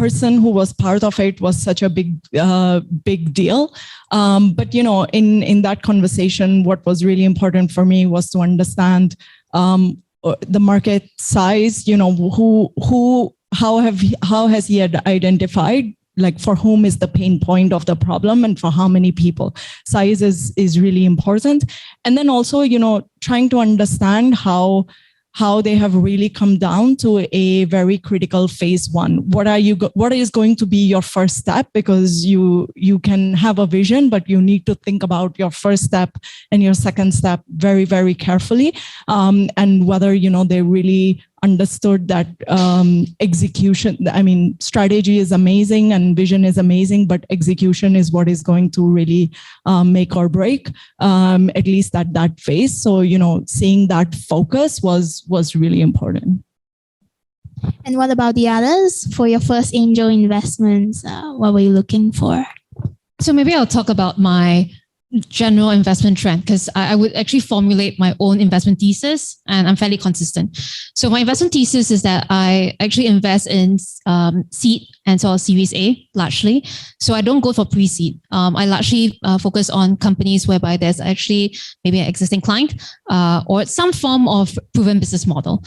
person who was part of it was such a big deal. But in that conversation, what was really important for me was to understand the market size. How has he identified, like, for whom is the pain point of the problem and for how many people? Size is really important. And then also, trying to understand how they have really come down to a very critical phase one. What is going to be your first step? Because you can have a vision, but you need to think about your first step and your second step very, very carefully. And whether, they really understood that strategy is amazing and vision is amazing, but execution is what is going to really make or break, at least at that phase. So, seeing that focus was really important. And what about the others? For your first angel investments, what were you looking for? So maybe I'll talk about my general investment trend, because I would actually formulate my own investment thesis, and I'm fairly consistent. So my investment thesis is that I actually invest in seed and sort of Series A largely. So I don't go for pre-seed. I largely focus on companies whereby there's actually maybe an existing client or some form of proven business model.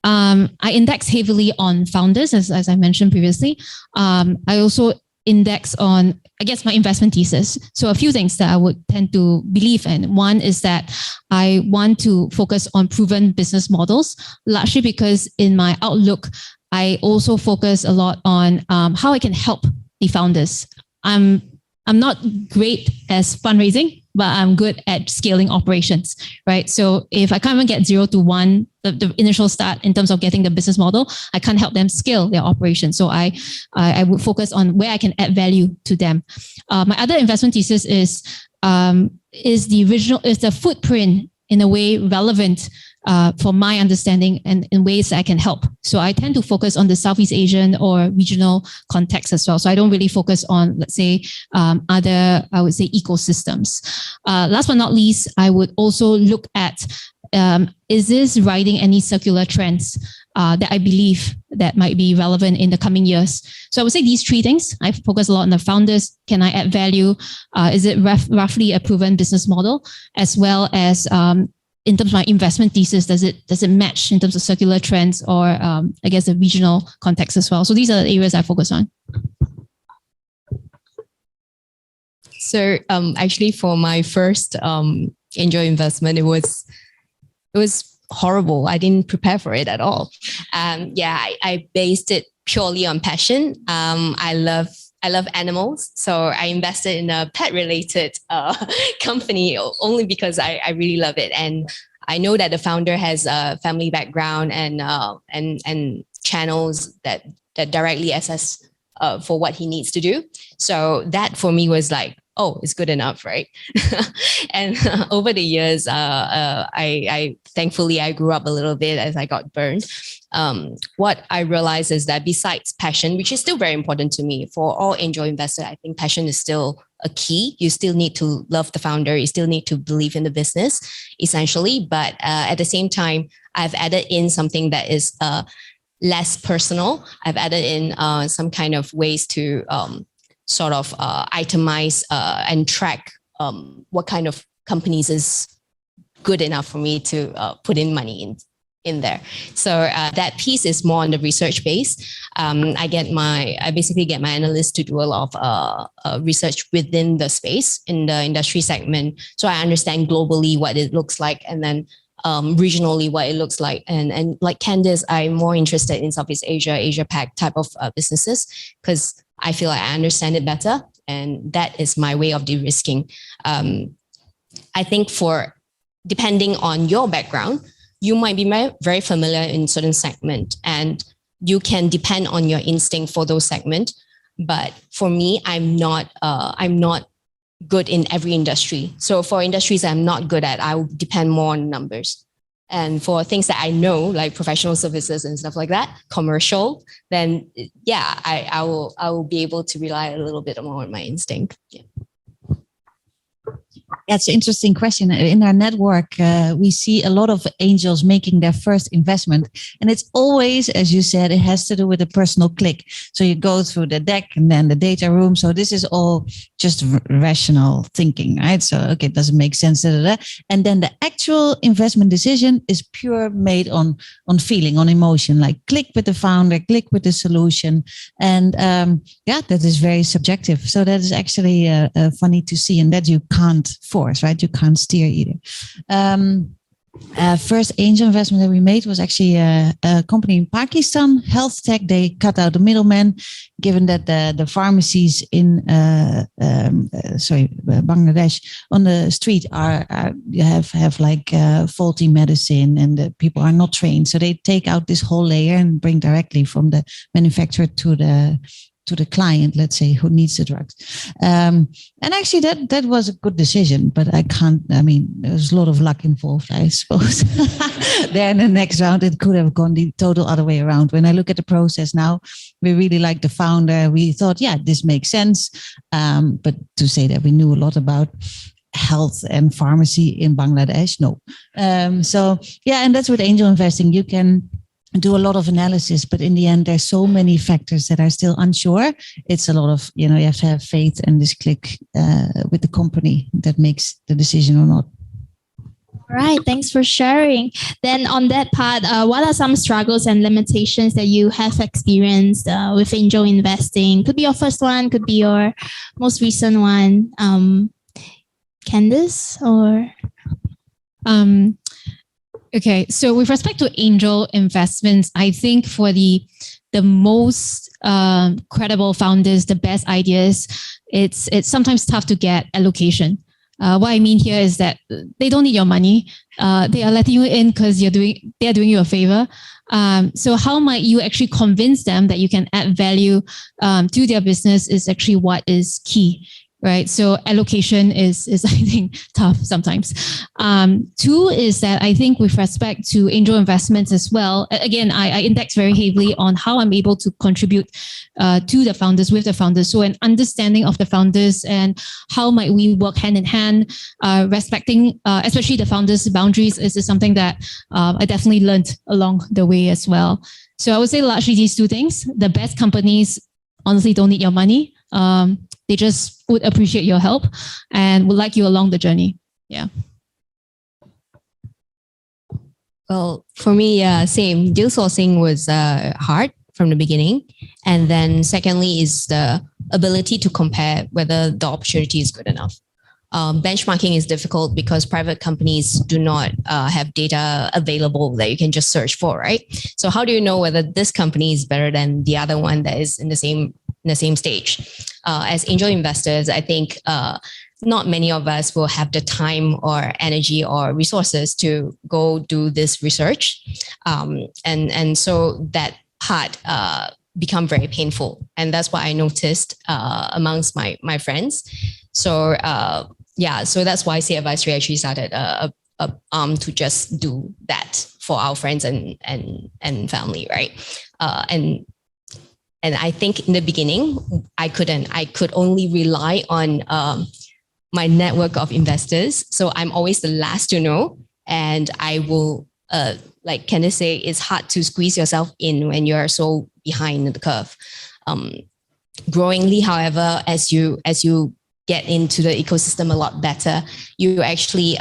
I index heavily on founders, as I mentioned previously. I also index on, I guess, my investment thesis. So a few things that I would tend to believe in. One is that I want to focus on proven business models, largely because in my outlook, I also focus a lot on how I can help the founders. I'm not great as fundraising, but I'm good at scaling operations, right? So if I can't even get 0 to 1, the initial start in terms of getting the business model, I can't help them scale their operation. So I would focus on where I can add value to them. My other investment thesis is the footprint in a way relevant for my understanding and in ways that I can help. So I tend to focus on the Southeast Asian or regional context as well. So I don't really focus on, let's say, other, I would say, ecosystems. Last but not least, I would also look at, is this riding any circular trends that I believe that might be relevant in the coming years? So I would say these three things. I focus a lot on the founders. Can I add value? Is it roughly a proven business model? As well as in terms of my investment thesis, does it match in terms of circular trends or I guess the regional context as well? So these are the areas I focus on. So actually for my first angel investment, it was horrible. I didn't prepare for it at all. I based it purely on passion. I love animals. So I invested in a pet related company only because I really love it. And I know that the founder has a family background and channels that directly assess for what he needs to do. So that for me was like, oh, it's good enough, right? And over the years, I thankfully I grew up a little bit as I got burned. What I realized is that besides passion, which is still very important to me for all angel investors, I think passion is still a key. You still need to love the founder. You still need to believe in the business, essentially. But at the same time, I've added in something that is less personal. I've added in some kind of ways to sort of itemize and track what kind of companies is good enough for me to put in money in there. So that piece is more on the research base. I basically get my analysts to do a lot of research within the space in the industry segment. So I understand globally what it looks like, and then regionally what it looks like. And like Candice, I'm more interested in Southeast Asia, Asia Pac type of businesses, because I feel like I understand it better. And that is my way of de-risking. I think depending on your background, you might be very familiar in certain segment and you can depend on your instinct for those segments. But for me, I'm not good in every industry. So for industries I'm not good at, I will depend more on numbers. And for things that I know, like professional services and stuff like that, commercial, then yeah, I will be able to rely a little bit more on my instinct. Yeah. That's an interesting question. In our network, we see a lot of angels making their first investment. And it's always, as you said, it has to do with a personal click. So you go through the deck and then the data room. So this is all just rational thinking, right? So, okay, it doesn't make sense. And then the actual investment decision is pure made on feeling, on emotion, like click with the founder, click with the solution. And that is very subjective. So that is actually funny to see, and that you can't force, right? You can't steer either. First angel investment that we made was actually a company in Pakistan, health tech. They cut out the middleman, given that the pharmacies in Bangladesh on the street have like faulty medicine, and the people are not trained. So they take out this whole layer and bring directly from the manufacturer to the client, let's say, who needs the drugs. And actually that was a good decision, but there was a lot of luck involved, I suppose. Then the next round, it could have gone the total other way around. When I look at the process now, we really like the founder. We thought, yeah, this makes sense. But to say that we knew a lot about health and pharmacy in Bangladesh, no. And that's with angel investing. You can do a lot of analysis, but in the end, there's so many factors that are still unsure. It's a lot of, you have to have faith and this click with the company that makes the decision or not. All right, thanks for sharing. Then on that part, what are some struggles and limitations that you have experienced with angel investing? Could be your first one, could be your most recent one. Candice or? Okay, so with respect to angel investments, I think for the most credible founders, the best ideas, it's sometimes tough to get allocation. What I mean here is that they don't need your money. They are letting you in because they are doing you a favor. So how might you actually convince them that you can add value to their business is actually what is key. Right. So allocation is I think tough sometimes. Two is that I think with respect to angel investments as well, again, I index very heavily on how I'm able to contribute to the founders, with the founders. So an understanding of the founders and how might we work hand in hand, respecting especially the founders' boundaries is something that I definitely learned along the way as well. So I would say largely these two things. The best companies honestly don't need your money. They just would appreciate your help and would like you along the journey. Yeah. Well, for me, same. Deal sourcing was hard from the beginning. And then secondly is the ability to compare whether the opportunity is good enough. Benchmarking is difficult because private companies do not have data available that you can just search for, right? So how do you know whether this company is better than the other one that is in the same stage? As angel investors, I think not many of us will have the time or energy or resources to go do this research. And so that part become very painful. And that's what I noticed amongst my friends. So so that's why C Advisory actually started a to just do that for our friends and family, right? And I think in the beginning, I could only rely on my network of investors. So I'm always the last to know. And I will, like Candice say, it's hard to squeeze yourself in when you're so behind the curve. Growingly, however, as you get into the ecosystem a lot better, you actually,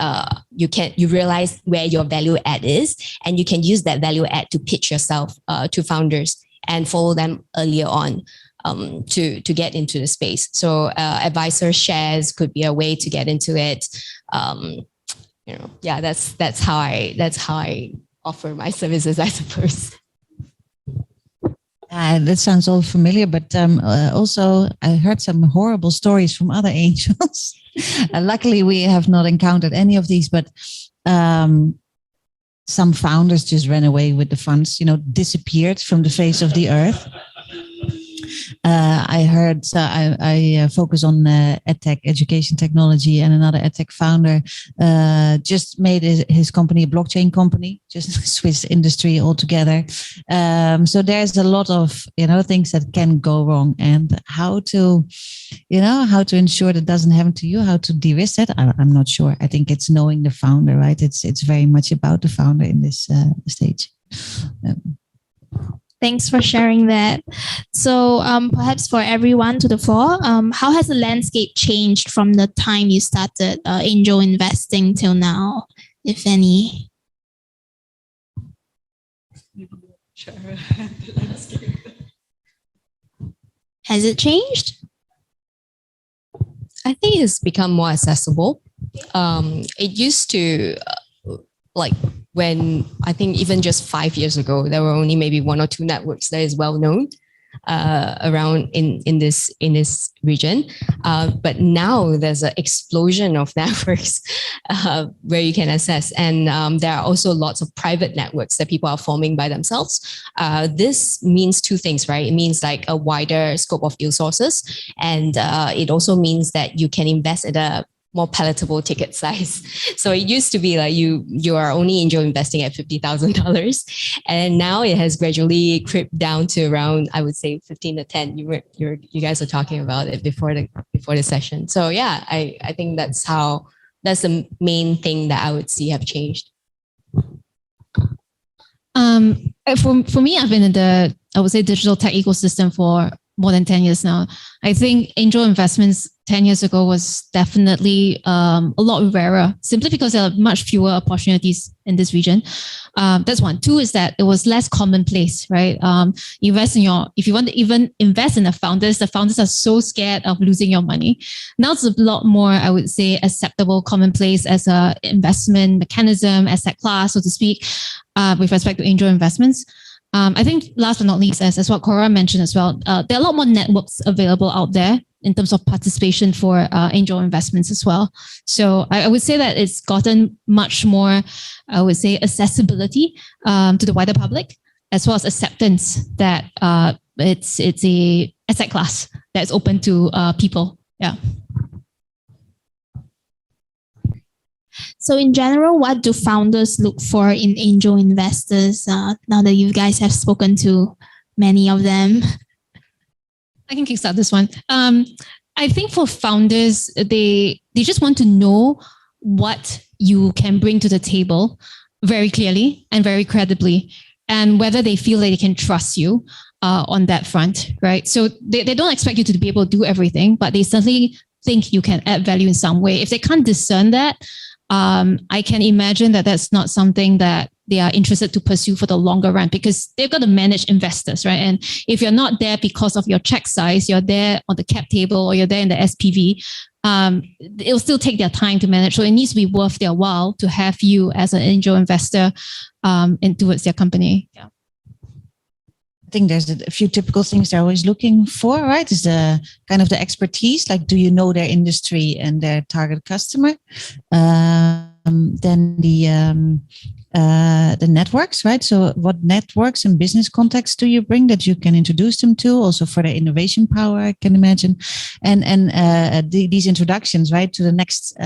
you realize where your value add is, and you can use that value add to pitch yourself to founders and follow them earlier on to get into the space. So advisor shares could be a way to get into it. That's how I offer my services, I suppose. That sounds all familiar, but also I heard some horrible stories from other angels. Luckily, we have not encountered any of these, but some founders just ran away with the funds, disappeared from the face of the earth. I heard, so I focus on edtech, education technology, and another edtech founder just made his company a blockchain company, just switched industry altogether. So there's a lot of, things that can go wrong, and how to ensure that doesn't happen to you, how to de-risk it. I'm not sure. I think it's knowing the founder, right? It's very much about the founder in this stage. Thanks for sharing that. So perhaps for everyone to the floor, how has the landscape changed from the time you started angel investing till now, if any? Has it changed? I think it's become more accessible. It used to, when I think even just 5 years ago, there were only maybe one or two networks that is well known around in this region. But now there's an explosion of networks where you can access, and there are also lots of private networks that people are forming by themselves. This means two things, right? It means like a wider scope of deal sources, and it also means that you can invest at a more palatable ticket size. So it used to be like you are only angel investing at $50,000, and now it has gradually crept down to around, I would say, 15 to 10. You guys were talking about it before the session. So yeah, I think that's the main thing that I would see have changed. For me, I've been in the, I would say, digital tech ecosystem for more than 10 years now. I think angel investments 10 years ago was definitely a lot rarer, simply because there are much fewer opportunities in this region. That's one. Two is that it was less commonplace, right? If you want to even invest in the founders are so scared of losing your money. Now it's a lot more, I would say, acceptable, commonplace as a investment mechanism, asset class, so to speak, with respect to angel investments. I think last but not least, as what Cora mentioned as well, there are a lot more networks available out there in terms of participation for angel investments as well. So I would say that it's gotten much more, I would say, accessibility to the wider public, as well as acceptance that it's a asset class that's open to people. Yeah. So in general, what do founders look for in angel investors now that you guys have spoken to many of them? I can kickstart this one. I think for founders, they just want to know what you can bring to the table very clearly and very credibly, and whether they feel that they can trust you on that front, right? So they don't expect you to be able to do everything, but they certainly think you can add value in some way. If they can't discern that, I can imagine that that's not something that they are interested to pursue for the longer run, because they've got to manage investors, right? And if you're not there because of your check size, you're there on the cap table or you're there in the SPV, it'll still take their time to manage. So it needs to be worth their while to have you as an angel investor towards their company. Yeah. I think there's a few typical things they're always looking for, right? Is the kind of the expertise, like do you know their industry and their target customer? Then the networks, right? So what networks and business contacts do you bring that you can introduce them to? Also for their innovation power, I can imagine, and these introductions, right, to the next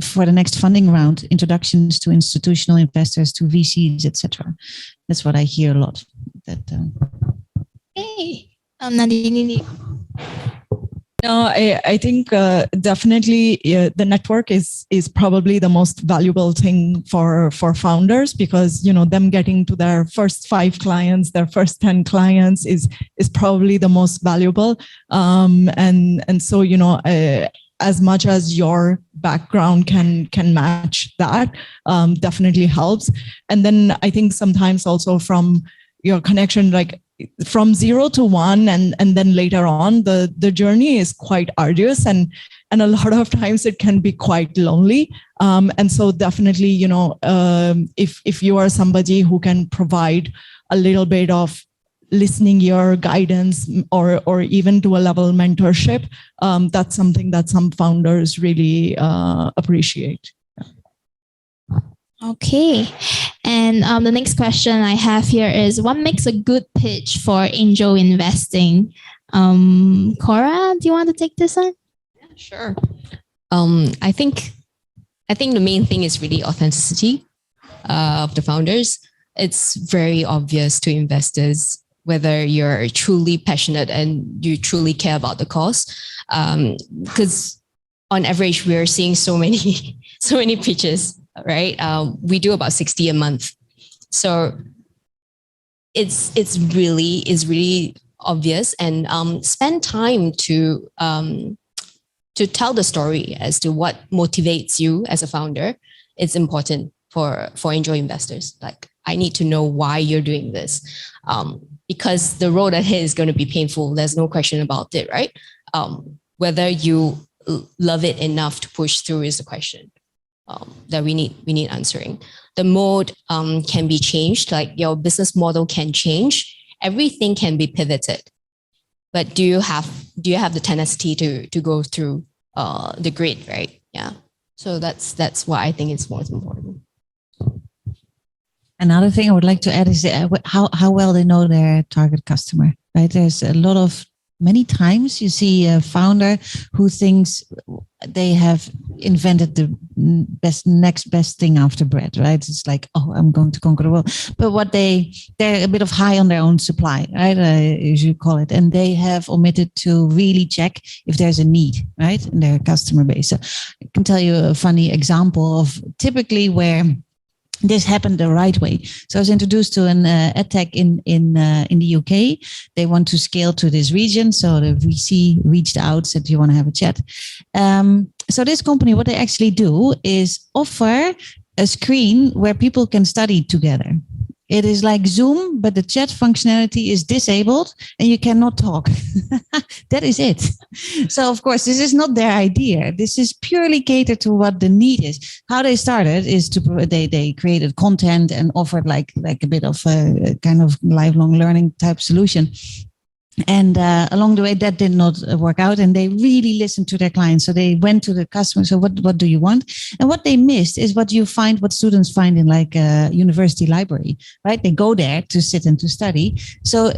for the next funding round, introductions to institutional investors, to VCs, etc. That's what I hear a lot. Hey, Nadine. No, I think definitely the network is probably the most valuable thing for founders, because them getting to their first 5 clients, their first 10 clients is probably the most valuable. And so as much as your background can match that, definitely helps. And then I think sometimes also from your connection, like from 0 to 1 and then later on, the journey is quite arduous, and a lot of times it can be quite lonely. And so definitely, if you are somebody who can provide a little bit of listening ear, guidance, or even to a level mentorship, that's something that some founders really appreciate. Okay. And the next question I have here is, what makes a good pitch for angel investing? Cora, do you want to take this one? Yeah, sure. I think the main thing is really authenticity of the founders. It's very obvious to investors whether you're truly passionate and you truly care about the cause. Because on average, we're seeing so many pitches, right? We do about 60 a month. So it's really obvious, and spend time to tell the story as to what motivates you as a founder. It's important for angel investors. Like, I need to know why you're doing this, because the road ahead is going to be painful. There's no question about it, right? Whether you love it enough to push through is the question that we need answering. The mode can be changed, like your business model can change. Everything can be pivoted, but do you have the tenacity to go through the grid, right? Yeah. So that's what I think is most important. Another thing I would like to add is how well they know their target customer, right? There's many times you see a founder who thinks they have invented the next best thing after bread, right? It's like, oh, I'm going to conquer the world. But they're a bit of high on their own supply, right? As you call it. And they have omitted to really check if there's a need, right? In their customer base. So I can tell you a funny example of typically where this happened the right way. So I was introduced to an edtech in the UK. They want to scale to this region. So the VC reached out, said, do you want to have a chat? So this company, what they actually do is offer a screen where people can study together. It is like Zoom, but the chat functionality is disabled and you cannot talk. That is it. So, of course, this is not their idea. This is purely catered to what the need is. How they started is they created content and offered like a bit of a kind of lifelong learning type solution. And along the way, that did not work out, and they really listened to their clients. So they went to the customer. So what do you want? And what they missed is what students find in like a university library, right? They go there to sit and to study. So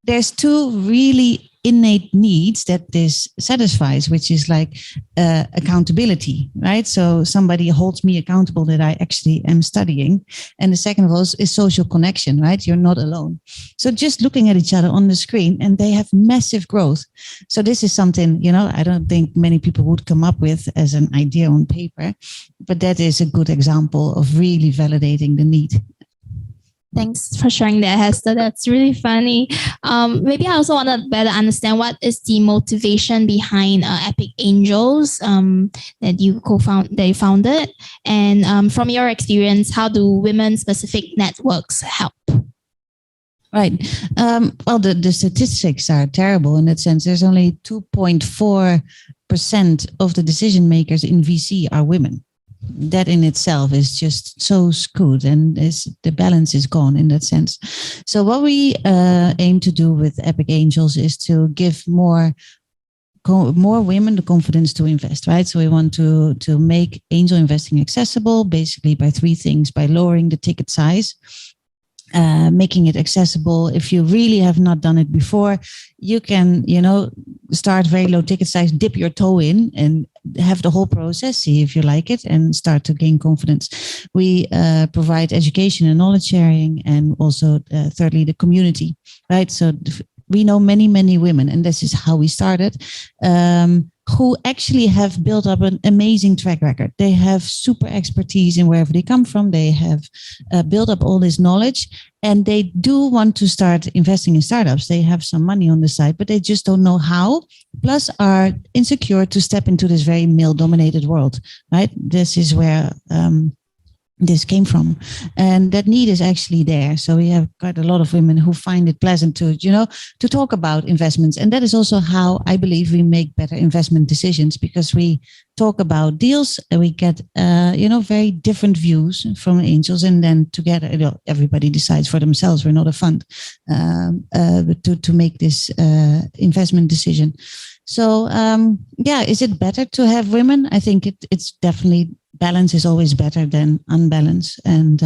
there's two really innate needs that this satisfies, which is like accountability, right? So somebody holds me accountable that I actually am studying. And the second of all is social connection, right? You're not alone. So just looking at each other on the screen, and they have massive growth. So this is something, I don't think many people would come up with as an idea on paper, but that is a good example of really validating the need. Thanks for sharing that, Hester. That's really funny. Maybe I also want to better understand what is the motivation behind Epic Angels that you founded, and from your experience, how do women-specific networks help? Right. Well, the statistics are terrible in that sense. There's only 2.4% of the decision makers in VC are women. That in itself is just so skewed, and the balance is gone in that sense. So what we aim to do with Epic Angels is to give more women the confidence to invest, right? So we want to make angel investing accessible, basically by three things: by lowering the ticket size, making it accessible. If you really have not done it before, you can, start very low ticket size, dip your toe in and have the whole process, see if you like it, and start to gain confidence. We provide education and knowledge sharing, and also thirdly, the community, right? So we know many, many women, and this is how we started, who actually have built up an amazing track record. They have super expertise in wherever they come from. They have built up all this knowledge, and they do want to start investing in startups. They have some money on the side, but they just don't know how, plus are insecure to step into this very male-dominated world, right? This is where this came from, and that need is actually there. So we have quite a lot of women who find it pleasant to talk about investments, and that is also how I believe we make better investment decisions, because we talk about deals and we get very different views from angels, and then together everybody decides for themselves. We're not a fund to make this investment decision. So is it better to have women? I think it's definitely, balance is always better than unbalance. And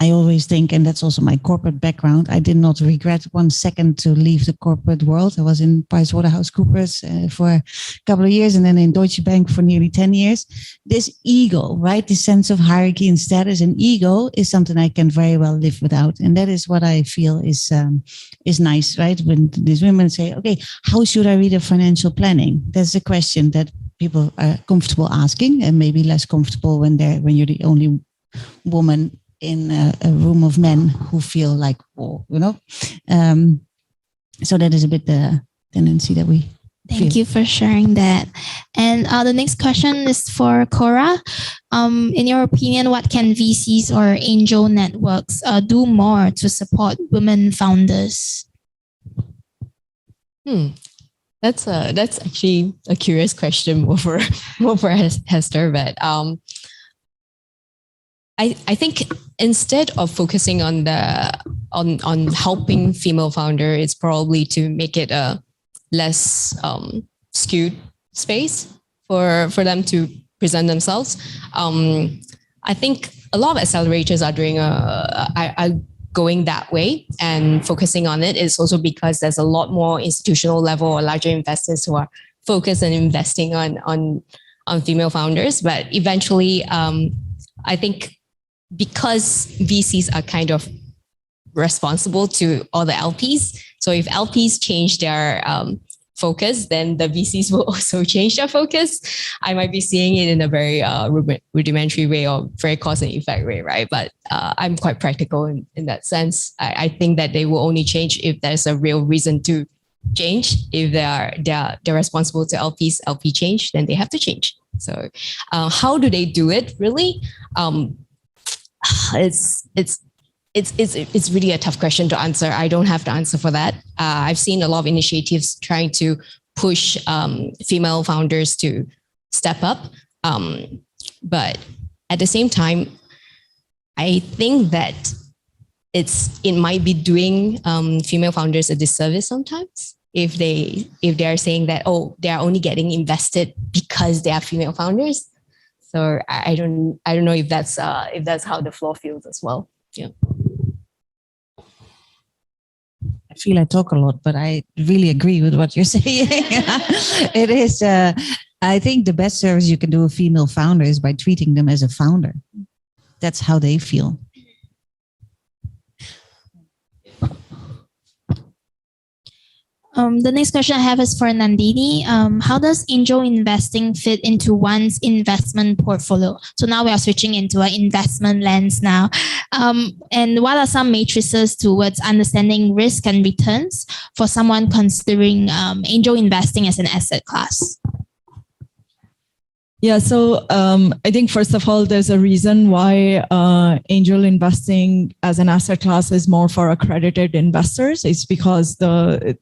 I always think, and that's also my corporate background, I did not regret 1 second to leave the corporate world. I was in PricewaterhouseCoopers for a couple of years and then in Deutsche Bank for nearly 10 years. This ego, right? This sense of hierarchy and status and ego is something I can very well live without. And that is what I feel is nice, right? When these women say, okay, how should I read a financial planning? That's a question that people are comfortable asking, and maybe less comfortable when you're the only woman in a room of men who feel like, oh, so that is a bit the tendency that we Thank you for sharing that. And the next question is for Cora. In your opinion, what can VCs or angel networks do more to support women founders? That's actually a curious question more for Hester, but I think instead of focusing on helping female founder, it's probably to make it a less skewed space for them to present themselves. I think a lot of accelerators are going that way and focusing on it. Is also because there's a lot more institutional level or larger investors who are focused on investing on female founders. But eventually, I think, because VCs are kind of responsible to all the LPs. So if LPs change their focus, then the VCs will also change their focus. I might be seeing it in a very rudimentary way or very cause and effect way, right? But I'm quite practical in that sense. I think that they will only change if there's a real reason to change. If they're responsible to LPs, LP change, then they have to change. So how do they do it really? It's really a tough question to answer. I don't have the answer for that. I've seen a lot of initiatives trying to push female founders to step up. But at the same time, I think that it might be doing female founders a disservice sometimes if they are saying that, oh, they are only getting invested because they are female founders. So I don't know if that's how the floor feels as well. Yeah. I feel I talk a lot, but I really agree with what you're saying. It is. I think the best service you can do a female founder is by treating them as a founder. That's how they feel. The next question I have is for Nandini. How does angel investing fit into one's investment portfolio? So now we are switching into an investment lens now. And what are some matrices towards understanding risk and returns for someone considering angel investing as an asset class? Yeah, so I think first of all, there's a reason why angel investing as an asset class is more for accredited investors. It's because the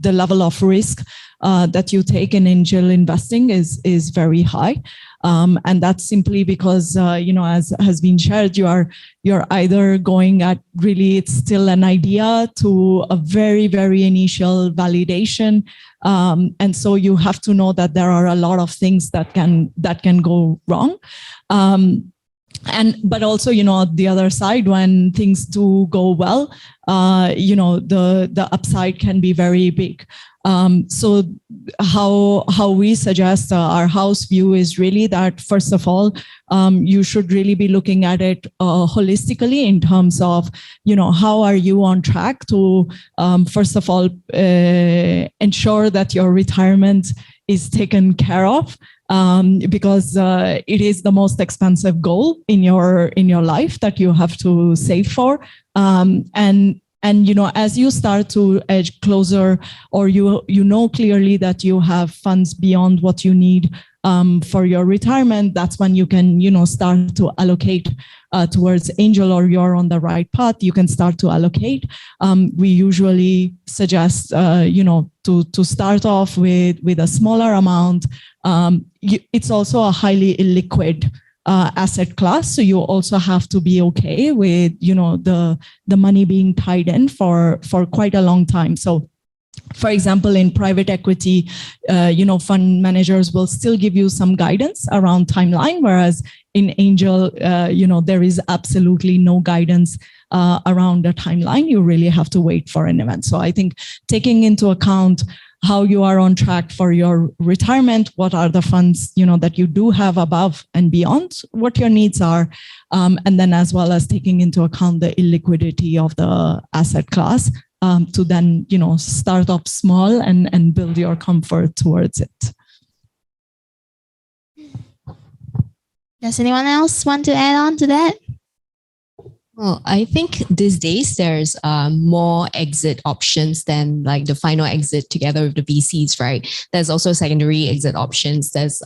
level of risk that you take in angel investing is very high. And that's simply because, as has been shared, you're either going at really, it's still an idea, to a very, very initial validation. And so you have to know that there are a lot of things that can go wrong. But also, the other side, when things do go well, the upside can be very big. So how we suggest our house view is really that, first of all, you should really be looking at it holistically in terms of, how are you on track to, first of all, ensure that your retirement is taken care of, because it is the most expensive goal in your life that you have to save for. And as you start to edge closer, or you know clearly that you have funds beyond what you need for your retirement, that's when you can start to allocate towards angel, or you're on the right path. You can start to allocate. We usually suggest to start off with a smaller amount. It's also a highly illiquid asset class, so you also have to be okay with the money being tied in for quite a long time. So For example, in private equity, fund managers will still give you some guidance around timeline, whereas in angel, there is absolutely no guidance around a timeline. You really have to wait for an event. So I think taking into account how you are on track for your retirement, what are the funds, that you do have above and beyond, what your needs are, and then as well as taking into account the illiquidity of the asset class, to then, start up small and build your comfort towards it. Does anyone else want to add on to that? Well, I think these days there's more exit options than like the final exit together with the VCs, right? There's also secondary exit options. There's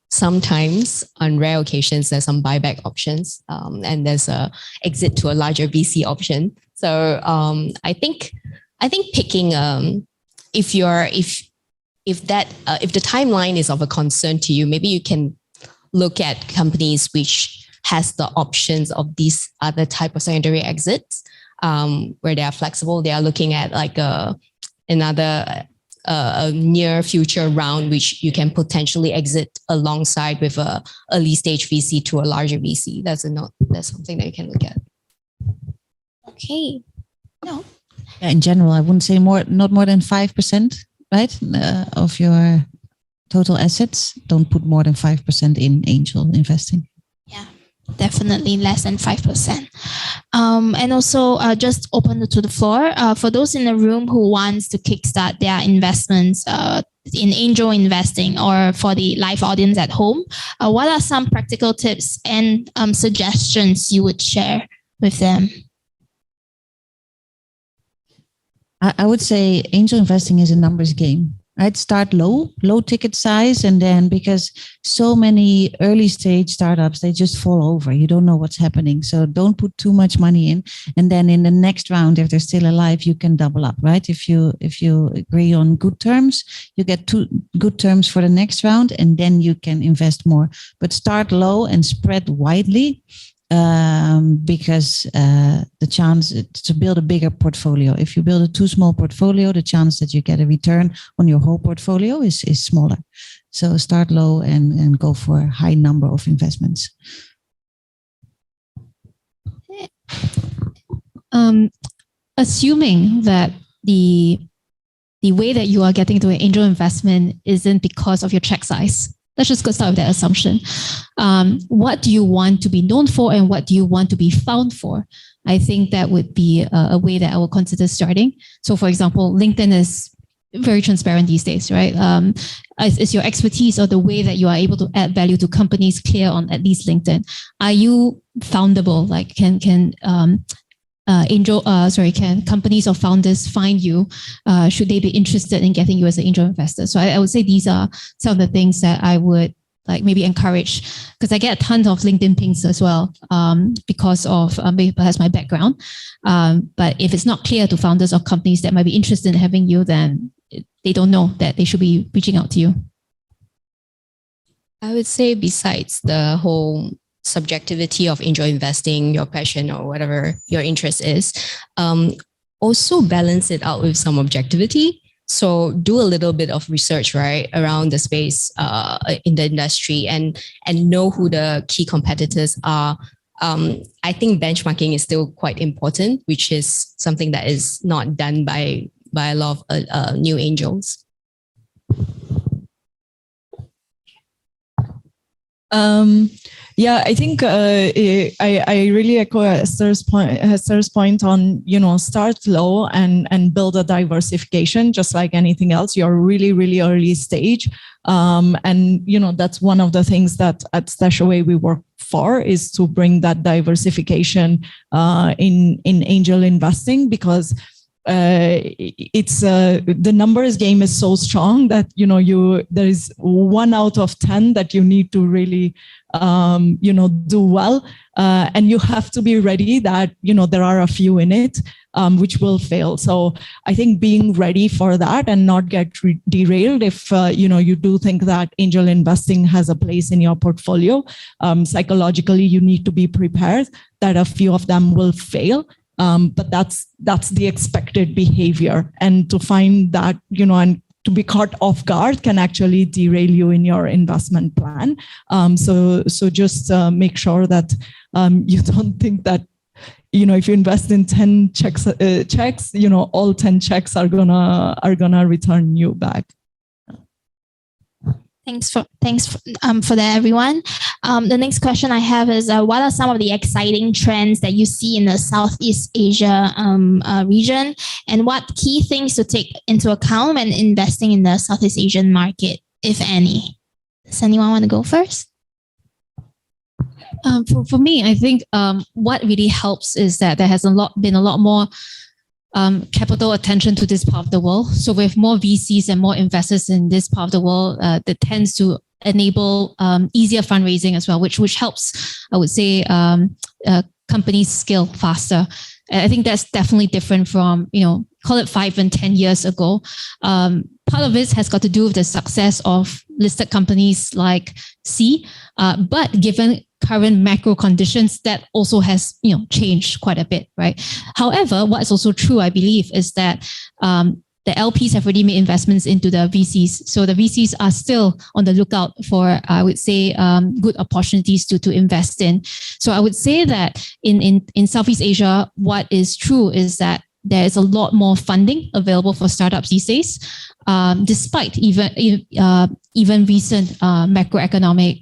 sometimes on rare occasions there's some buyback options, and there's a exit to a larger VC option. So I think picking if the timeline is of a concern to you, maybe you can look at companies which has the options of these other type of secondary exits, where they are flexible. They are looking at like another near future round, which you can potentially exit alongside with a early stage VC to a larger VC. That's something that you can look at. Okay. No. Yeah, in general, I wouldn't say not more than 5%, right, of your total assets. Don't put more than 5% in angel investing. Yeah, definitely less than 5%. And also just open it to the floor. For those in the room who wants to kickstart their investments in angel investing, or for the live audience at home, what are some practical tips and suggestions you would share with them? I would say angel investing is a numbers game, right? Start low ticket size. And then, because so many early stage startups, they just fall over. You don't know what's happening. So don't put too much money in. And then in the next round, if they're still alive, you can double up, right? If you agree on good terms, you get 2 good terms for the next round, and then you can invest more. But start low and spread widely. Because the chance to build a bigger portfolio, if you build a too small portfolio, the chance that you get a return on your whole portfolio is smaller. So start low and go for a high number of investments. Assuming that the way that you are getting to an angel investment isn't because of your check size. Let's just go start with that assumption. What do you want to be known for, and what do you want to be found for? I think that would be a way that I will consider starting. So for example, LinkedIn is very transparent these days, right? Is your expertise or the way that you are able to add value to companies clear on at least LinkedIn? Are you foundable? Like can companies or founders find you? Should they be interested in getting you as an angel investor? So I would say these are some of the things that I would like maybe encourage, because I get a ton of LinkedIn pings as well, because of maybe perhaps my background. But if it's not clear to founders of companies that might be interested in having you, then they don't know that they should be reaching out to you. I would say besides the whole subjectivity of angel investing, your passion or whatever your interest is, also balance it out with some objectivity. So do a little bit of research, right, around the space in the industry, and know who the key competitors are. I think benchmarking is still quite important, which is something that is not done by a lot of new angels. Yeah, I think I really echo Esther's point on, start low and build a diversification, just like anything else. You're really, really early stage. And, that's one of the things that at StashAway we work for, is to bring that diversification in angel investing, because it's the numbers game is so strong that there is 1 out of 10 that you need to really do well, and you have to be ready that there are a few in it which will fail. So I think being ready for that and not get derailed if you do think that angel investing has a place in your portfolio, psychologically you need to be prepared that a few of them will fail. But that's the expected behavior. And to find that, and to be caught off guard can actually derail you in your investment plan. So just make sure that you don't think that, if you invest in 10 checks, all 10 checks are gonna return you back. Thanks for that, everyone. The next question I have is, what are some of the exciting trends that you see in the Southeast Asia region, and what key things to take into account when investing in the Southeast Asian market, if any? Does anyone want to go first? For me, I think what really helps is that there has been a lot more capital attention to this part of the world. So with more VCs and more investors in this part of the world, that tends to enable easier fundraising as well, which helps, I would say, companies scale faster. And I think that's definitely different from, call it 5 and 10 years ago. Part of it has got to do with the success of listed companies like C, but given current macro conditions, that also has changed quite a bit, right? However, what's also true, I believe, is that the LPs have already made investments into the VCs, so the VCs are still on the lookout for, I would say, good opportunities to invest in. So I would say that in Southeast Asia, what is true is that there is a lot more funding available for startups these days, despite even recent macroeconomic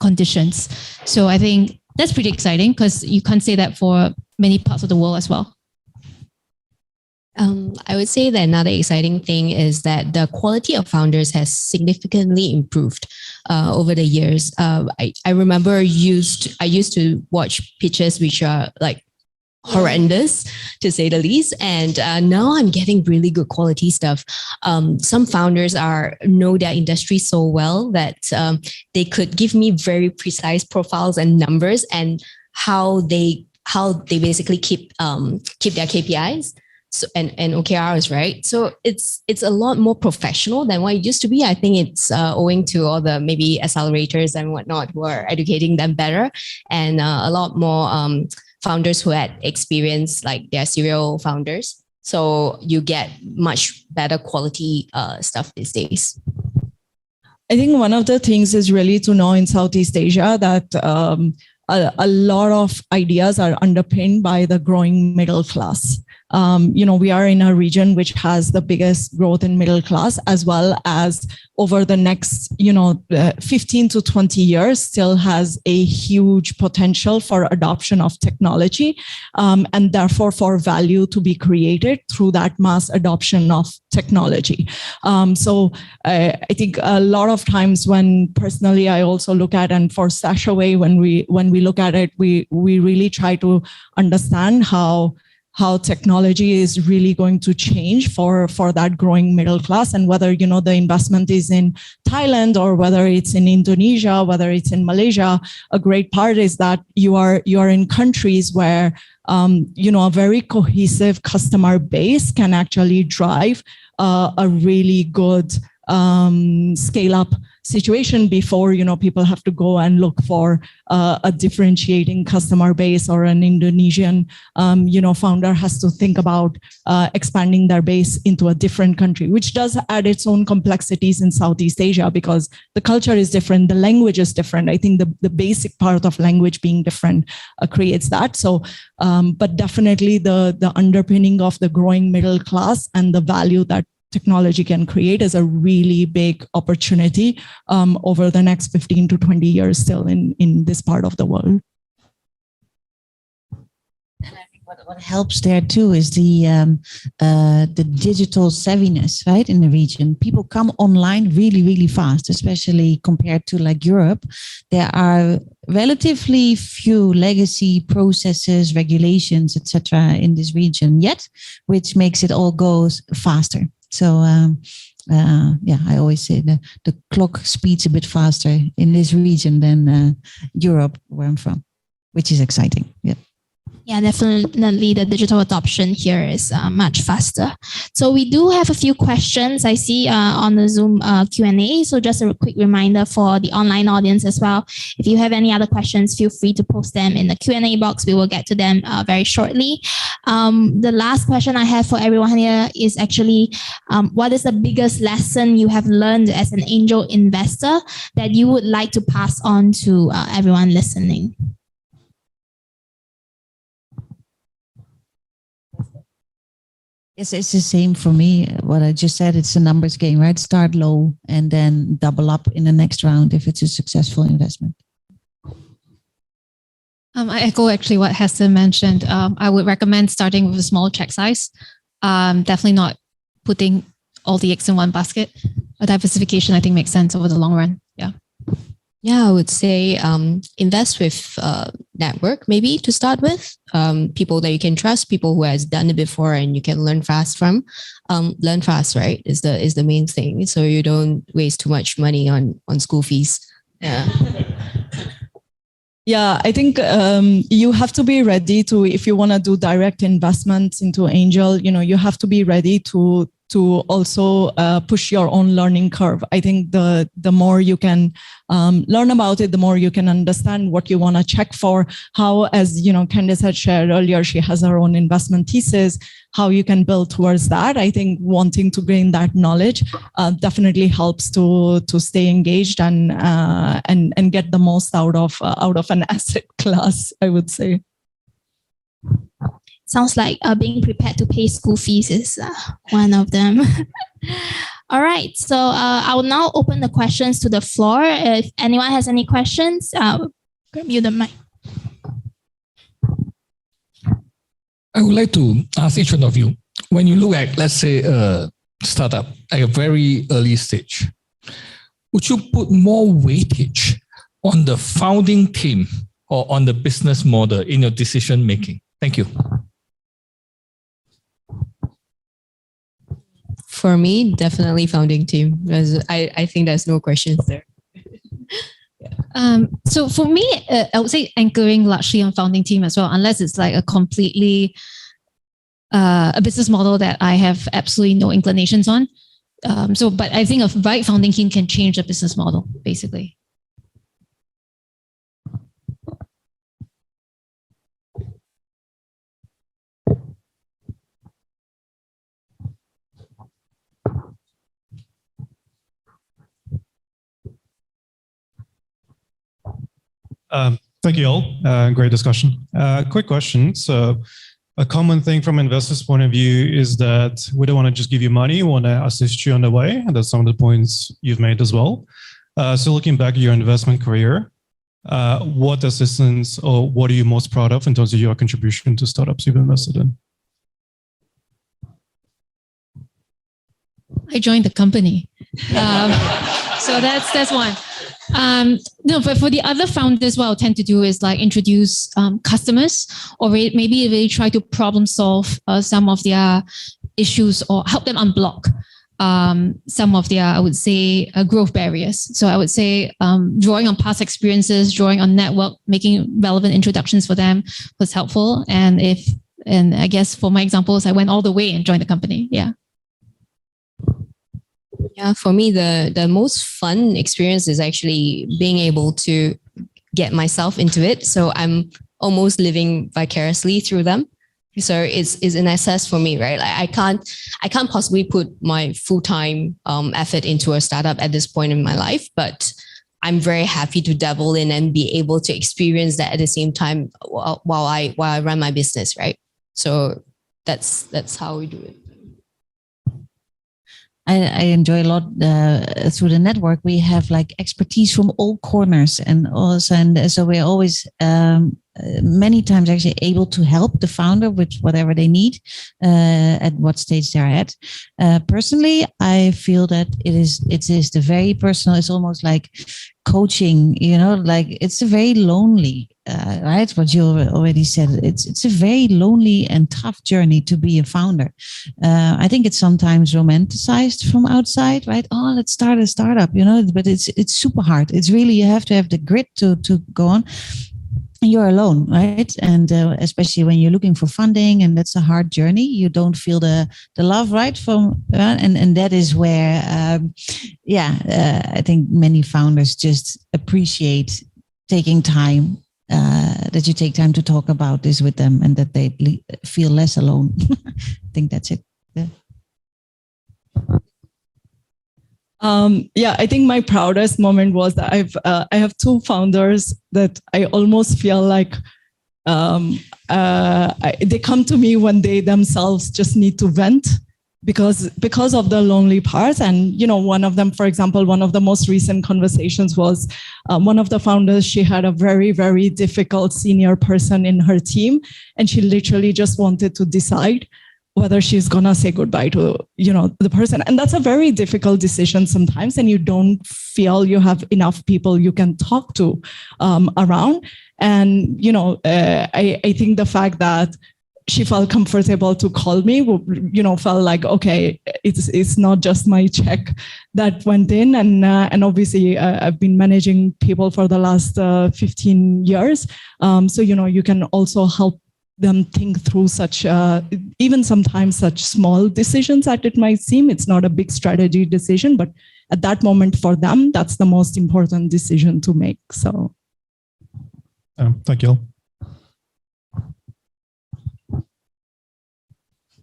conditions. So I think that's pretty exciting, because you can't say that for many parts of the world as well. I would say that another exciting thing is that the quality of founders has significantly improved over the years. I remember I used to watch pitches which are like horrendous, to say the least, and now I'm getting really good quality stuff. Some founders know their industry so well that they could give me very precise profiles and numbers, and how they basically keep their KPIs. So, and OKRs, right? So it's a lot more professional than what it used to be. I think it's owing to all the maybe accelerators and whatnot who are educating them better, and a lot more founders who had experience, like they're serial founders. So you get much better quality stuff these days. I think one of the things is really to know in Southeast Asia that a lot of ideas are underpinned by the growing middle class. We are in a region which has the biggest growth in middle class, as well as over the next, 15 to 20 years still has a huge potential for adoption of technology, and therefore for value to be created through that mass adoption of technology. So I think a lot of times when personally I also look at, and for StashAway, when we look at it, we really try to understand how technology is really going to change for that growing middle class, and whether, the investment is in Thailand or whether it's in Indonesia, whether it's in Malaysia. A great part is that you are in countries where, a very cohesive customer base can actually drive a really good scale up situation before, people have to go and look for a differentiating customer base, or an Indonesian, founder has to think about expanding their base into a different country, which does add its own complexities in Southeast Asia, because the culture is different, the language is different. I think the basic part of language being different creates that. So, but definitely the underpinning of the growing middle class and the value that technology can create is a really big opportunity over the next 15 to 20 years still in this part of the world. And I think what helps there too is the digital savviness, right, in the region. People come online really, really fast, especially compared to like Europe. There are relatively few legacy processes, regulations, etc. in this region yet, which makes it all go faster. So, I always say the clock speeds a bit faster in this region than Europe, where I'm from, which is exciting. Yeah. Yeah, definitely the digital adoption here is much faster. So we do have a few questions I see on the Zoom Q&A. So just a quick reminder for the online audience as well. If you have any other questions, feel free to post them in the Q&A box. We will get to them very shortly. The last question I have for everyone here is actually, what is the biggest lesson you have learned as an angel investor that you would like to pass on to everyone listening? It's the same for me. What I just said, it's a numbers game, right? Start low and then double up in the next round if it's a successful investment. I echo actually what Hester mentioned. I would recommend starting with a small check size. Definitely not putting all the eggs in one basket. A diversification, I think, makes sense over the long run. Yeah. Yeah, I would say invest with network maybe to start with. People that you can trust, people who has done it before and you can learn fast from. Learn fast, right? Is the main thing. So you don't waste too much money on school fees. Yeah. Yeah, I think you have to be ready to, if you want to do direct investments into angel, you have to be ready to also push your own learning curve. I think the more you can learn about it, the more you can understand what you want to check for, how, as Candice had shared earlier, she has her own investment thesis, how you can build towards that. I think wanting to gain that knowledge definitely helps to stay engaged and get the most out of an asset class, I would say. Sounds like being prepared to pay school fees is one of them. All right. So I will now open the questions to the floor. If anyone has any questions, grab you the mic. I would like to ask each one of you, when you look at, let's say, a startup at a very early stage, would you put more weightage on the founding team or on the business model in your decision making? Thank you. For me, definitely founding team. Because I think there's no questions there. So for me, I would say anchoring largely on founding team as well, unless it's like a completely a business model that I have absolutely no inclinations on. But I think a right founding team can change the business model, basically. Thank you all. Great discussion. Quick question. So a common thing from investors' point of view is that we don't want to just give you money, we want to assist you on the way. And that's some of the points you've made as well. So looking back at your investment career, what assistance or what are you most proud of in terms of your contribution to startups you've invested in? I joined the company. So that's one. No, but for the other founders, what I'll tend to do is like introduce customers, or maybe really try to problem solve some of their issues or help them unblock some of their, I would say, growth barriers. So I would say drawing on past experiences, drawing on network, making relevant introductions for them was helpful. And I guess for my examples, I went all the way and joined the company. Yeah. Yeah, for me, the most fun experience is actually being able to get myself into it. So I'm almost living vicariously through them. So it's an access for me, right? Like I can't possibly put my full-time effort into a startup at this point in my life, but I'm very happy to dabble in and be able to experience that at the same time while I run my business, right? So that's how we do it. I enjoy a lot through the network. We have like expertise from all corners, and so we're always many times actually able to help the founder with whatever they need at what stage they're at. Personally, I feel that it is the very personal. It's almost like coaching, like it's a very lonely, right? What you already said, it's a very lonely and tough journey to be a founder. I think it's sometimes romanticized from outside, right? Oh, let's start a startup, but it's super hard. It's really, you have to have the grit to go on. you're alone, right? And especially when you're looking for funding, and that's a hard journey. You don't feel the love, right? From and that is where, I think many founders just appreciate taking time. That you take time to talk about this with them, and that they feel less alone. I think that's it. Yeah. I think my proudest moment was that I have two founders that I almost feel like they come to me when they themselves just need to vent because of the lonely part. And one of them, for example, one of the most recent conversations was one of the founders. She had a very, very difficult senior person in her team, and she literally just wanted to decide whether she's gonna say goodbye to the person. And that's a very difficult decision sometimes, and you don't feel you have enough people you can talk to around. And I think the fact that she felt comfortable to call me, felt like, okay, it's not just my check that went in. And obviously I've been managing people for the last 15 years. So you can also help them think through such, even sometimes such small decisions that it might seem. It's not a big strategy decision, but at that moment for them, that's the most important decision to make. So. Thank you.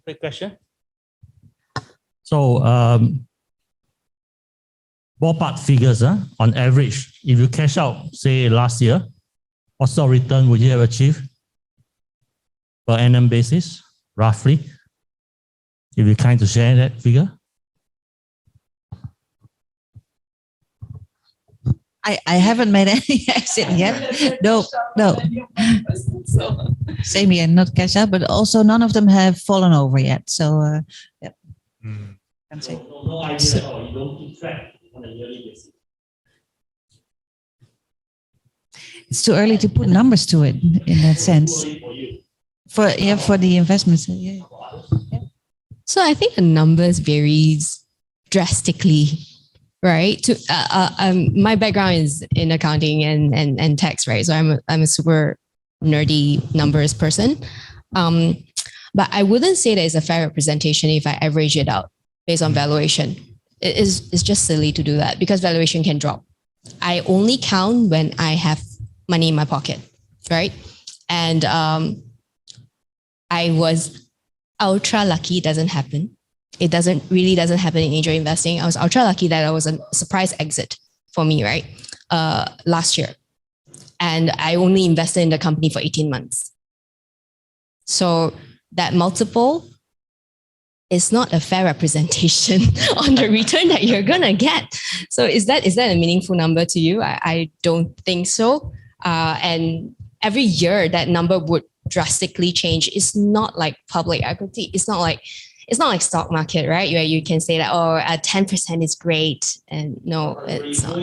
Quick question. So, ballpark figures, on average, if you cash out, say last year, what sort of return would you have achieved per annum basis, roughly? If you're kind to share that figure. I haven't made any exit yet. No. Same here, not cash out, but also none of them have fallen over yet. So, yeah. Can't say. No idea, or you don't keep track on a yearly basis. It's too early to put numbers to it in that sense. For the investments. Yeah. So I think the numbers varies drastically, right? My background is in accounting and tax, right? So I'm a super nerdy numbers person. But I wouldn't say that it's a fair representation if I average it out based on valuation. It's just silly to do that because valuation can drop. I only count when I have money in my pocket, right? And I was ultra lucky. It doesn't happen. It really doesn't happen in angel investing. I was ultra lucky that I was a surprise exit for me, right? Last year. And I only invested in the company for 18 months. So that multiple is not a fair representation on the return that you're going to get. So is that a meaningful number to you? I don't think so. And every year that number would drastically change. It's not like public equity. It's not like stock market, right? Where you can say that, 10% is great. And no, it's not.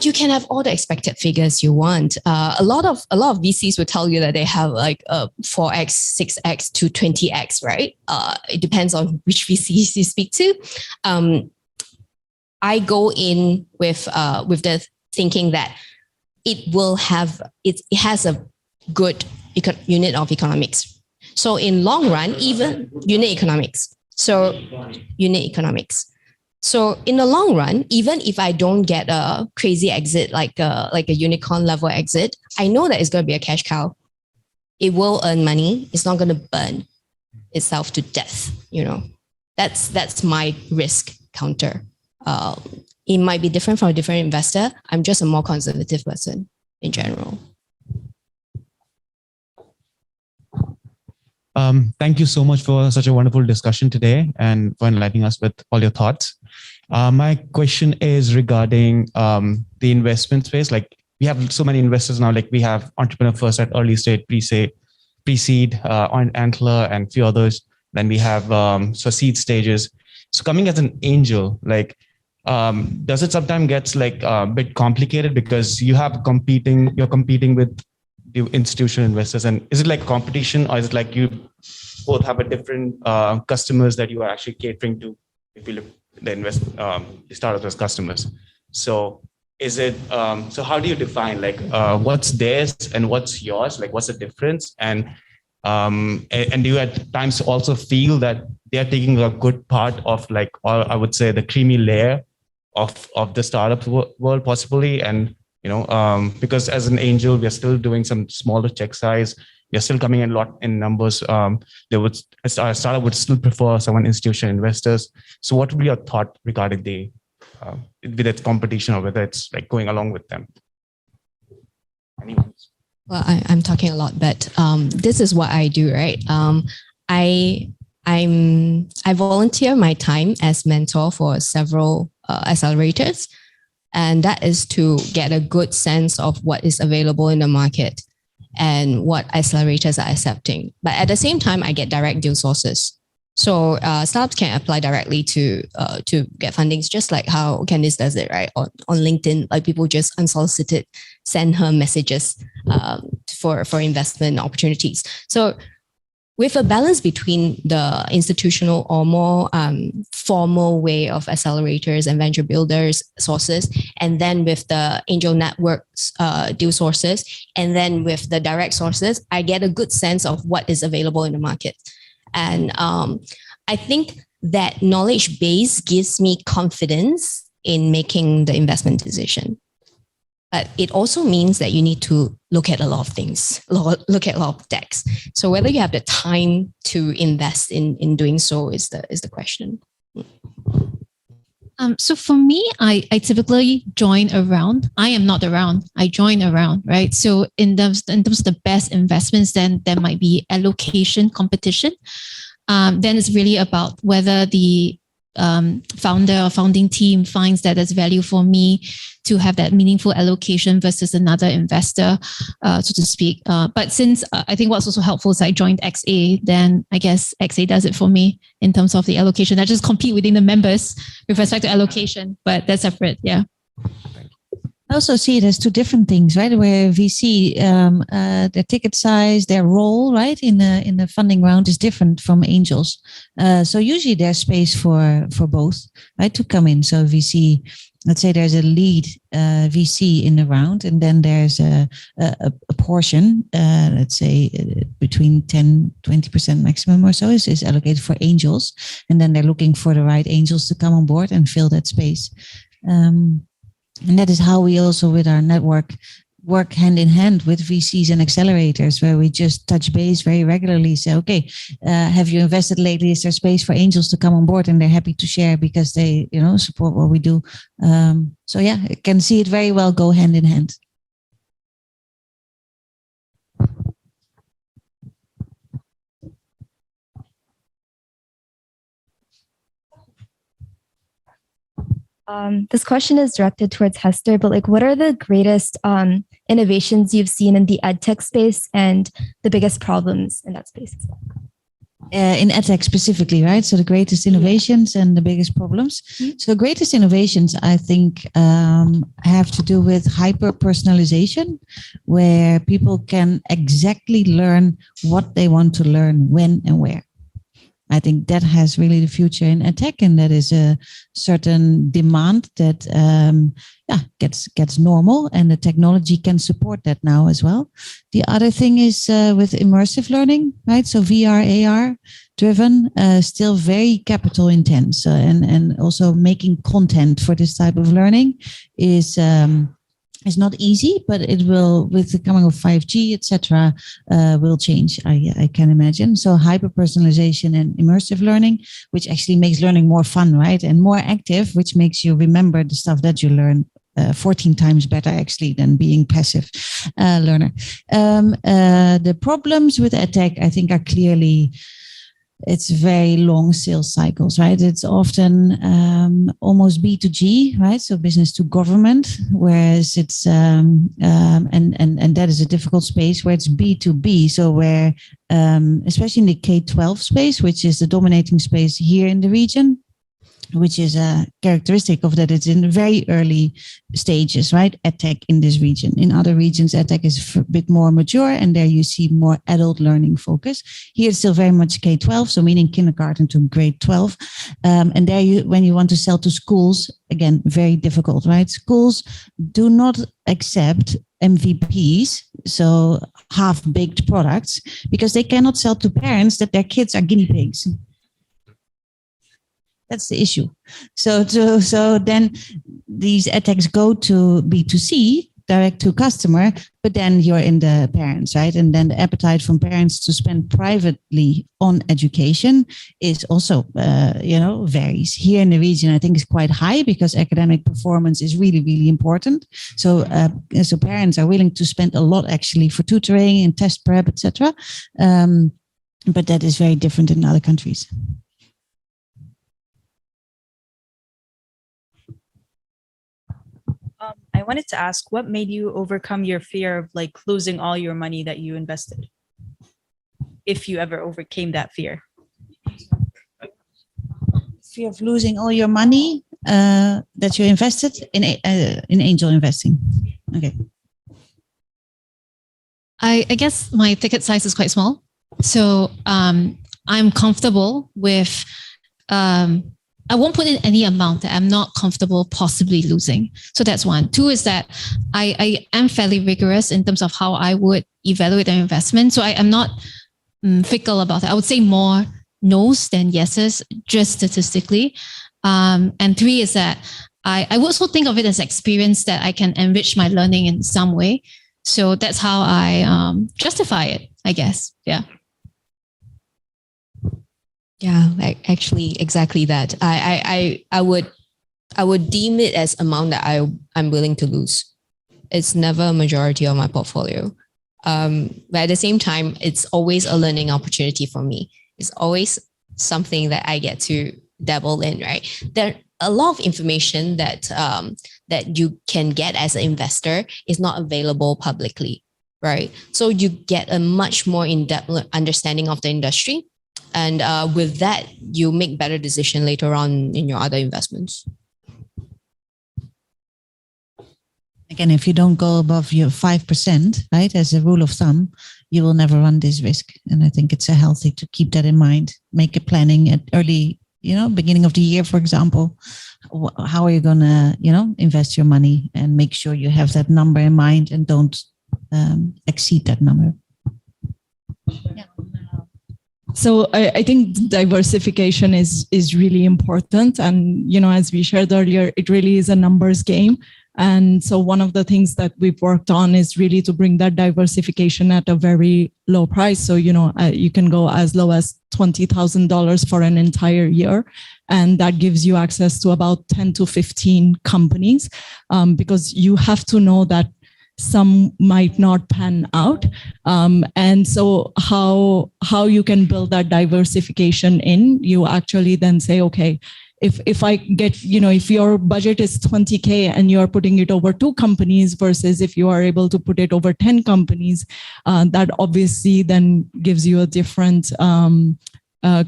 You can have all the expected figures you want. A lot of VCs will tell you that they have like 4x, 6x to 20x, right? It depends on which VCs you speak to. I go in with the thinking that it has a good unit of economics. So in long run, even unit economics. So in the long run, even if I don't get a crazy exit like a unicorn level exit, I know that it's going to be a cash cow. It will earn money. It's not going to burn itself to death. That's my risk counter. It might be different from a different investor. I'm just a more conservative person in general. Thank you so much for such a wonderful discussion today and for enlightening us with all your thoughts. My question is regarding the investment space. Like we have so many investors now, like we have Entrepreneur First at early stage, pre-seed, Antler and a few others. Then we have seed stages. So coming as an angel, like, does it sometimes gets like a bit complicated because you're competing with the institutional investors, and is it like competition or is it like you both have a different customers that you are actually catering to if you look the startups as customers? So is it, so how do you define like what's theirs and what's yours? Like what's the difference? And do you at times also feel that they're taking a good part of like, or I would say the creamy layer of the startup world possibly? And, because as an angel, we're still doing some smaller check size. We're still coming in a lot in numbers. A startup would still prefer someone institutional investors. So what would be your thought regarding with its competition, or whether it's like going along with them? Anyone? Well, I'm talking a lot, but this is what I do, right? I volunteer my time as mentor for several accelerators, and that is to get a good sense of what is available in the market and what accelerators are accepting. But at the same time, I get direct deal sources. So startups can apply directly to get fundings, just like how Candice does it, right? On LinkedIn, like people just unsolicited send her messages for investment opportunities. So with a balance between the institutional or more formal way of accelerators and venture builders sources, and then with the angel networks deal sources, and then with the direct sources, I get a good sense of what is available in the market. And I think that knowledge base gives me confidence in making the investment decision. But it also means that you need to look at a lot of things, look at a lot of decks. So whether you have the time to invest in doing so is the question. So for me, I typically join around. I am not around. I join around, right? So in terms of the best investments, then there might be allocation competition. Then it's really about whether the founder or founding team finds that there's value for me to have that meaningful allocation versus another investor, so to speak. But since I think what's also helpful is I joined XA, then I guess XA does it for me in terms of the allocation. I just compete within the members with respect to allocation, but that's separate. Yeah. I also see it as two different things, right? Where VC, their ticket size, their role, right, in the funding round is different from angels. So usually there's space for both, right, to come in. So VC, let's say there's a lead VC in the round, and then there's a portion, let's say between 10-20% maximum or so is allocated for angels, and then they're looking for the right angels to come on board and fill that space. And that is how we also with our network work hand in hand with VCs and accelerators, where we just touch base very regularly. Say, okay, have you invested lately? Is there space for angels to come on board? And they're happy to share because they, support what we do. So yeah, I can see it very well go hand in hand. This question is directed towards Hester, but what are the greatest innovations you've seen in the edtech space and the biggest problems in that space? In edtech specifically, right? So the greatest innovations and the biggest problems. Mm-hmm. So the greatest innovations, I think, have to do with hyper-personalization, where people can exactly learn what they want to learn, when and where. I think that has really the future in edtech, and that is a certain demand that gets normal, and the technology can support that now as well. The other thing is with immersive learning, right? So VR, AR driven, still very capital intense, and also making content for this type of learning is not easy, but it will, with the coming of 5G, etc., will change, I can imagine. So hyper-personalization and immersive learning, which actually makes learning more fun, right? And more active, which makes you remember the stuff that you learn 14 times better, actually, than being passive learner. The problems with edtech, I think, are clearly, it's very long sales cycles, right? It's often almost B2G, right? So business to government, whereas it's and that is a difficult space where it's B2B. So where especially in the K-12 space, which is the dominating space here in the region, which is a characteristic of that it's in very early stages, right? EdTech in this region. In other regions, EdTech is a bit more mature, and there you see more adult learning focus. Here it's still very much K-12, so meaning kindergarten to grade 12. And there when you want to sell to schools, again, very difficult, right? Schools do not accept MVPs, so half-baked products, because they cannot sell to parents that their kids are guinea pigs. That's the issue. So then these edtechs go to B2C, direct to customer, but then you're in the parents, right? And then the appetite from parents to spend privately on education is also, varies. Here in the region, I think is quite high because academic performance is really, really important. So parents are willing to spend a lot actually for tutoring and test prep, etc. But that is very different in other countries. I wanted to ask, what made you overcome your fear of like losing all your money that you invested? If you ever overcame that fear. Fear of losing all your money that you invested in angel investing. Okay. I guess my ticket size is quite small. So I'm comfortable with I won't put in any amount that I'm not comfortable possibly losing. So that's one. Two is that I am fairly rigorous in terms of how I would evaluate an investment. So I am not fickle about it. I would say more no's than yeses, just statistically. And three is that I would also think of it as experience that I can enrich my learning in some way. So that's how I justify it, I guess. Yeah. Yeah, actually, exactly that. I would deem it as amount that I'm willing to lose. It's never a majority of my portfolio. But at the same time, it's always a learning opportunity for me. It's always something that I get to dabble in, right? There a lot of information that you can get as an investor is not available publicly, right? So you get a much more in-depth understanding of the industry. And with that, you make better decisions later on in your other investments. Again, if you don't go above your 5%, right, as a rule of thumb, you will never run this risk. And I think it's healthy to keep that in mind. Make a planning at early, beginning of the year, for example. How are you going to, invest your money, and make sure you have that number in mind and don't exceed that number. Yeah. So I think diversification is really important. And, as we shared earlier, it really is a numbers game. And so one of the things that we've worked on is really to bring that diversification at a very low price. So, you can go as low as $20,000 for an entire year. And that gives you access to about 10 to 15 companies, because you have to know that some might not pan out. And so how you can build that diversification in, you actually then say, okay, if I get, if your budget is 20K and you're putting it over 2 companies versus if you are able to put it over 10 companies, that obviously then gives you a different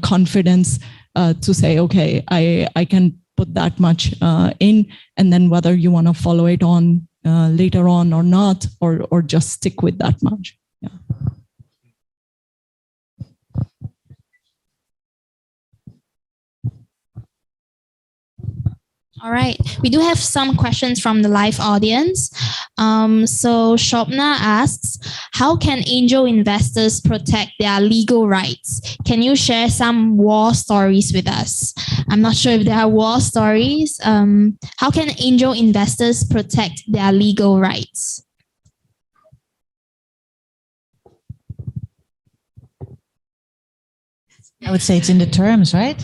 confidence to say, okay, I can put that much in, and then whether you want to follow it on later on or not, or just stick with that much. Yeah. All right. We do have some questions from the live audience. So Shobna asks, how can angel investors protect their legal rights? Can you share some war stories with us? I'm not sure if there are war stories. How can angel investors protect their legal rights? I would say it's in the terms, right?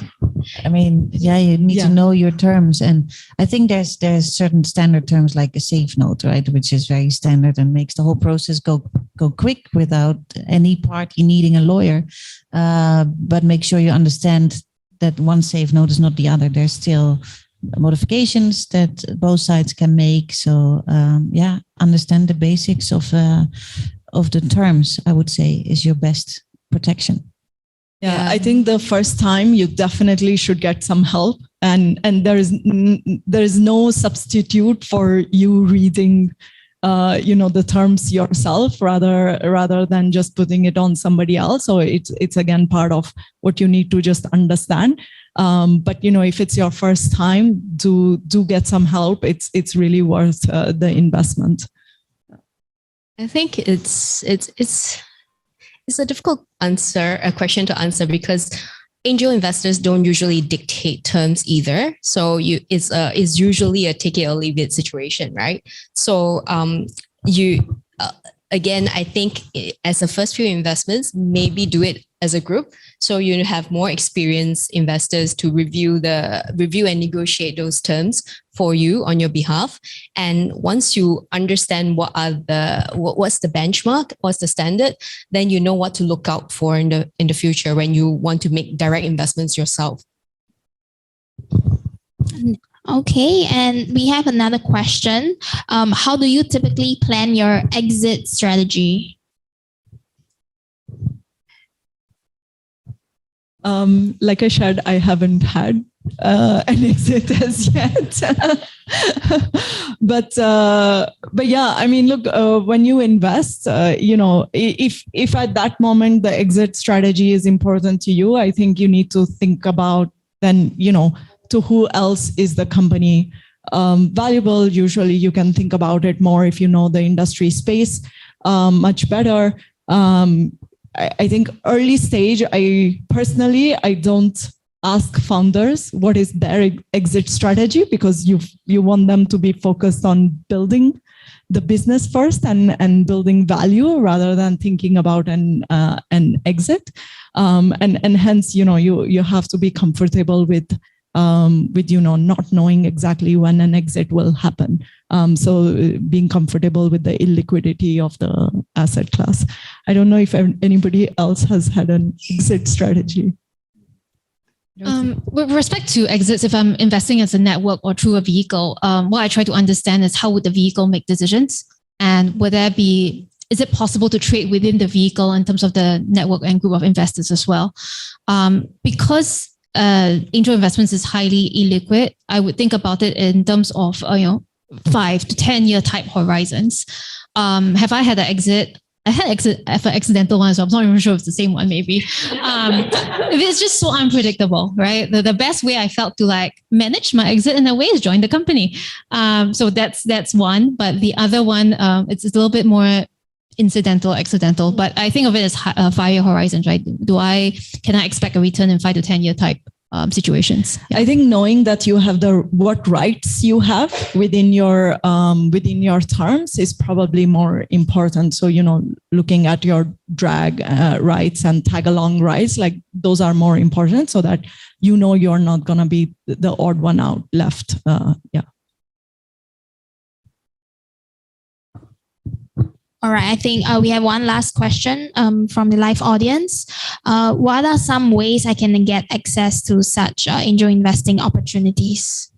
I mean, yeah, you need to know your terms. And I think there's certain standard terms like a safe note, right? Which is very standard and makes the whole process go quick without any party needing a lawyer. But make sure you understand that one safe note is not the other. There's still modifications that both sides can make. So understand the basics of the terms, I would say, is your best protection. Yeah, I think the first time you definitely should get some help and there is no substitute for you reading the terms yourself rather than just putting it on somebody else. So it's again part of what you need to just understand. But if it's your first time, do get some help. It's really worth the investment. I think it's a difficult question to answer, because angel investors don't usually dictate terms either. So it's usually a take it or leave it situation, right? So again, I think as a first few investments, maybe do it as a group. So you have more experienced investors to review and negotiate those terms for you on your behalf. And once you understand what's the benchmark, what's the standard, then you know what to look out for in the future when you want to make direct investments yourself. Okay, and we have another question. How do you typically plan your exit strategy? Like I shared, I haven't had an exit as yet. but yeah, I mean, look, when you invest, if at that moment the exit strategy is important to you, I think you need to think about then, to who else is the company valuable. Usually you can think about it more if you know the industry space much better. I think early stage, I don't ask founders what is their exit strategy, because you want them to be focused on building the business first and building value rather than thinking about an exit. And hence, you have to be comfortable with not knowing exactly when an exit will happen. So being comfortable with the illiquidity of the asset class. I don't know if anybody else has had an exit strategy. With respect to exits, if I'm investing as a network or through a vehicle, what I try to understand is how would the vehicle make decisions, and is it possible to trade within the vehicle in terms of the network and group of investors as well? Because angel investments is highly illiquid, I would think about it in terms of 5 to 10 year type horizons. Have I had an exit? I had exit for accidental one, so I'm not even sure if it's the same one. Maybe it's just so unpredictable, right? The best way I felt to manage my exit in a way is join the company. So that's one, but the other one, it's a little bit more incidental, accidental. But I think of it as 5-year horizons, right? Can I expect a return in 5 to 10 year type situations? Yeah. I think knowing that you have what rights you have within your terms is probably more important. So looking at your drag rights and tag along rights, those are more important, so that you're not gonna be the odd one out left. Yeah. All right, I think we have one last question from the live audience. What are some ways I can get access to such angel investing opportunities?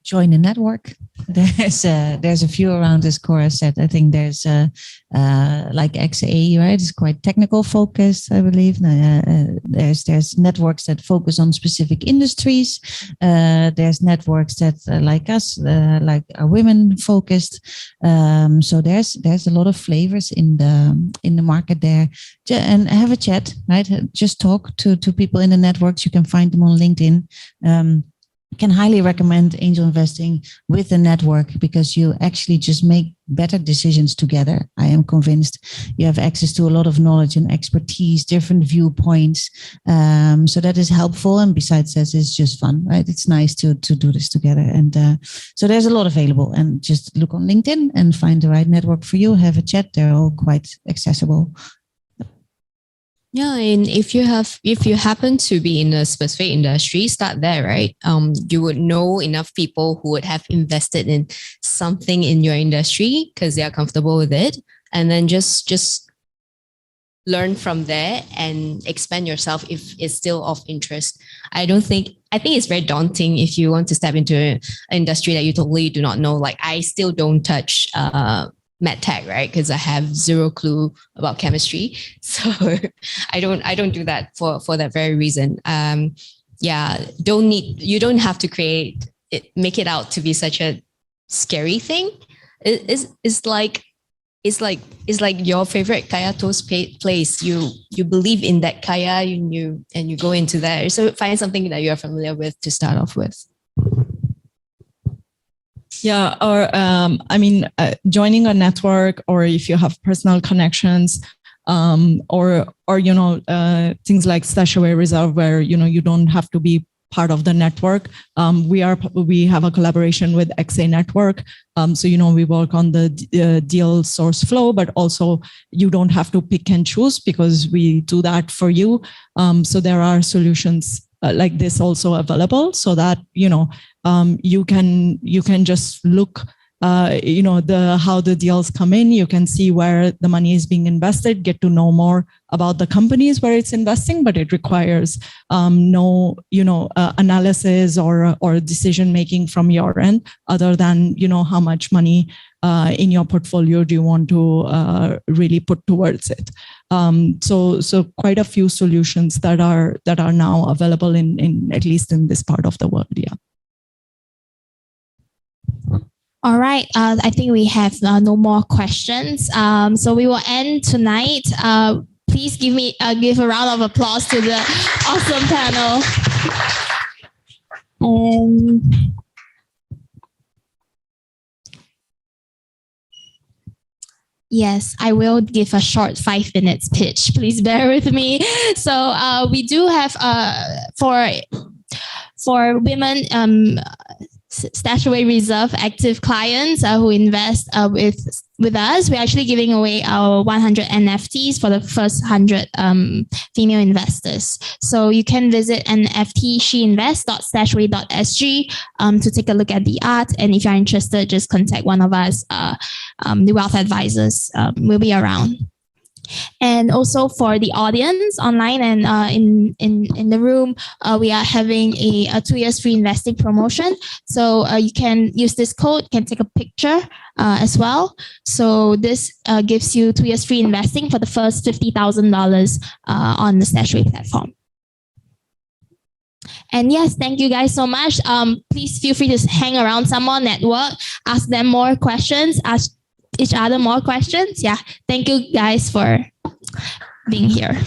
Join a network. There's a few around, as Cora said. I think there's like XA, right? It's quite technical focused, I believe. There's networks that focus on specific industries. There's networks that like us, like are women focused. So there's a lot of flavors in the market there. And have a chat, right? Just talk to people in the networks. You can find them on LinkedIn. Can highly recommend angel investing with a network, because you actually just make better decisions together. I am convinced you have access to a lot of knowledge and expertise, different viewpoints. So that is helpful. And besides that, it's just fun, right? It's nice to do this together. And so there's a lot available, and just look on LinkedIn and find the right network for you. Have a chat. They're all quite accessible. Yeah, and if you happen to be in a specific industry, start there, right? You would know enough people who would have invested in something in your industry because they are comfortable with it, and then just learn from there and expand yourself if it's still of interest. I think it's very daunting if you want to step into an industry that you totally do not know. Like, I still don't touch medtech, right? Because I have zero clue about chemistry. So I don't do that for that very reason. you don't have to make it out to be such a scary thing. It's like your favorite kaya toast place. You believe in that kaya, and you go into there. So find something that you are familiar with to start off with. Yeah, or joining a network, or if you have personal connections, or things like StashAway Reserve, where you don't have to be part of the network. We have a collaboration with XA Network, so we work on the deal source flow, but also you don't have to pick and choose because we do that for you. So there are solutions like this also available, so that you can just look how the deals come in. You can see where the money is being invested, get to know more about the companies where it's investing, but it requires no analysis or decision making from your end, other than how much money in your portfolio do you want to really put towards it. So quite a few solutions that are now available in at least in this part of the world. Yeah. All right. I think we have no more questions. So we will end tonight. Please give a round of applause to the awesome panel. Yes, I will give a short 5 minutes pitch. Please bear with me. So we do have for women StashAway Reserve active clients who invest with us. We're actually giving away our 100 NFTs for the first 100 female investors. So you can visit nftsheinvest.stashaway.sg to take a look at the art. And if you're interested, just contact one of us. The wealth advisors will be around. And also for the audience online and in the room, we are having a 2 years free investing promotion. So you can use this code, can take a picture as well. So this gives you 2 years free investing for the first $50,000 on the StashAway platform. And yes, thank you guys so much. Please feel free to hang around some more, network, ask them more questions, ask each other more questions. Yeah, thank you guys for being here.